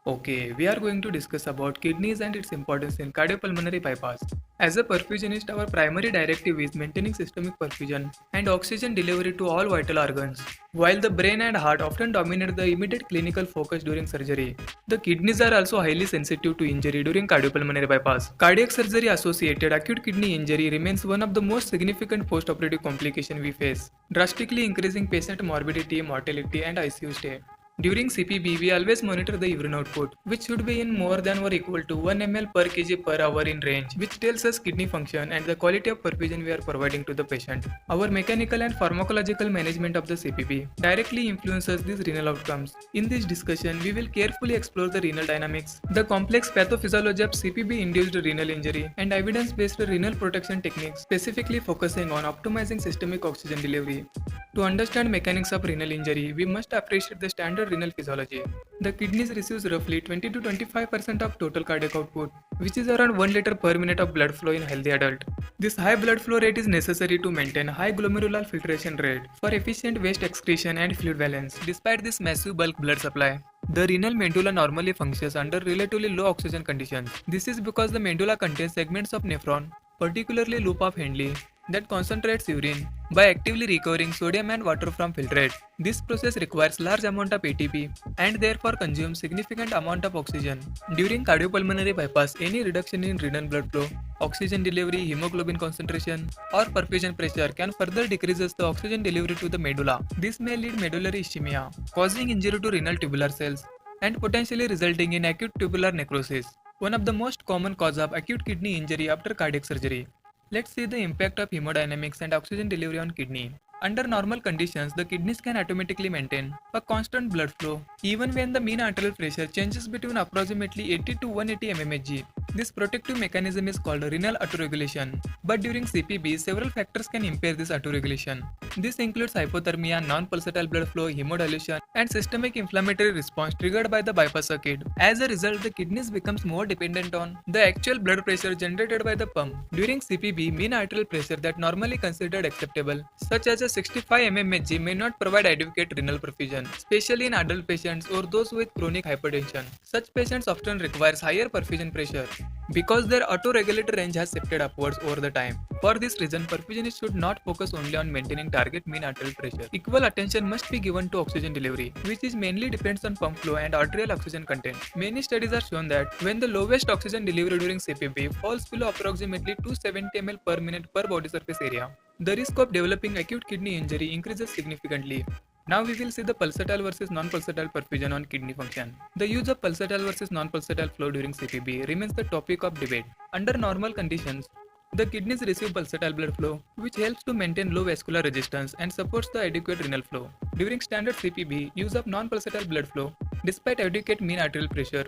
Okay, we are going to discuss about kidneys and its importance in cardiopulmonary bypass. As a perfusionist, our primary directive is maintaining systemic perfusion and oxygen delivery to all vital organs. While the brain and heart often dominate the immediate clinical focus during surgery, the kidneys are also highly sensitive to injury during cardiopulmonary bypass. Cardiac surgery associated acute kidney injury remains one of the most significant post-operative complications we face, drastically increasing patient morbidity, mortality, and ICU stay. During CPB, we always monitor the urine output, which should be in more than or equal to 1 ml per kg per hour in range, which tells us kidney function and the quality of perfusion we are providing to the patient. Our mechanical and pharmacological management of the CPB directly influences these renal outcomes. In this discussion, we will carefully explore the renal dynamics, the complex pathophysiology of CPB-induced renal injury, and evidence-based renal protection techniques, specifically focusing on optimizing systemic oxygen delivery. To understand mechanics of renal injury, we must appreciate the standard renal physiology. The kidneys receives roughly 20 to 25% of total cardiac output, which is around 1 liter per minute of blood flow in healthy adult. This high blood flow rate is necessary to maintain high glomerular filtration rate for efficient waste excretion and fluid balance. Despite this massive bulk blood supply, the renal medulla normally functions under relatively low oxygen conditions. This is because the medulla contains segments of nephron, particularly loop of Henle, that concentrates urine by actively recovering sodium and water from filtrate. This process requires large amount of ATP and therefore consumes significant amount of oxygen. During cardiopulmonary bypass, any reduction in renal blood flow, oxygen delivery, hemoglobin concentration, or perfusion pressure can further decreases the oxygen delivery to the medulla. This may lead medullary ischemia, causing injury to renal tubular cells and potentially resulting in acute tubular necrosis, one of the most common cause of acute kidney injury after cardiac surgery. Let's see the impact of hemodynamics and oxygen delivery on kidney. Under normal conditions, the kidneys can automatically maintain a constant blood flow even when the mean arterial pressure changes between approximately 80 to 180 mmHg. This protective mechanism is called renal autoregulation. But during CPB, several factors can impair this autoregulation. This includes hypothermia, non-pulsatile blood flow, hemodilution, and systemic inflammatory response triggered by the bypass circuit. As a result, the kidneys becomes more dependent on the actual blood pressure generated by the pump. During CPB, mean arterial pressure that normally considered acceptable, such as a 65 mmHg, may not provide adequate renal perfusion, especially in adult patients or those with chronic hypertension. Such patients often require higher perfusion pressure because their autoregulator range has shifted upwards over the time. For this reason, perfusionists should not focus only on maintaining target mean arterial pressure. Equal attention must be given to oxygen delivery, which is mainly depends on pump flow and arterial oxygen content. Many studies have shown that when the lowest oxygen delivery during CPB falls below approximately 270 ml per minute per body surface area, the risk of developing acute kidney injury increases significantly. Now we will see the pulsatile versus non-pulsatile perfusion on kidney function. The use of pulsatile versus non-pulsatile flow during CPB remains the topic of debate. Under normal conditions, the kidneys receive pulsatile blood flow, which helps to maintain low vascular resistance and supports the adequate renal flow. During standard CPB, use of non-pulsatile blood flow, despite adequate mean arterial pressure,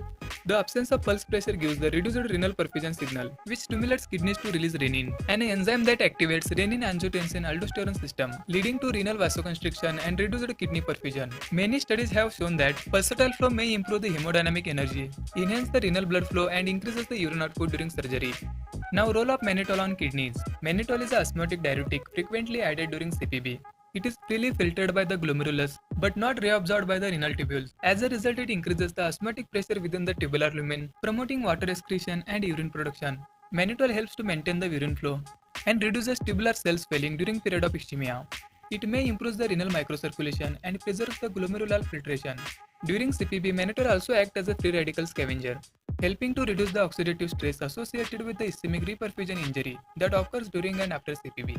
the absence of pulse pressure gives the reduced renal perfusion signal, which stimulates kidneys to release renin, an enzyme that activates renin-angiotensin-aldosterone system, leading to renal vasoconstriction and reduced kidney perfusion. Many studies have shown that pulsatile flow may improve the hemodynamic energy, enhance the renal blood flow, and increases the urine output during surgery. Now, role of mannitol on kidneys. Mannitol is an osmotic diuretic frequently added during CPB. It is freely filtered by the glomerulus but not reabsorbed by the renal tubules. As a result, it increases the osmotic pressure within the tubular lumen, promoting water excretion and urine production. Mannitol helps to maintain the urine flow and reduces tubular cell swelling during period of ischemia. It may improve the renal microcirculation and preserves the glomerular filtration. During CPB, mannitol also acts as a free radical scavenger, helping to reduce the oxidative stress associated with the ischemic reperfusion injury that occurs during and after CPB.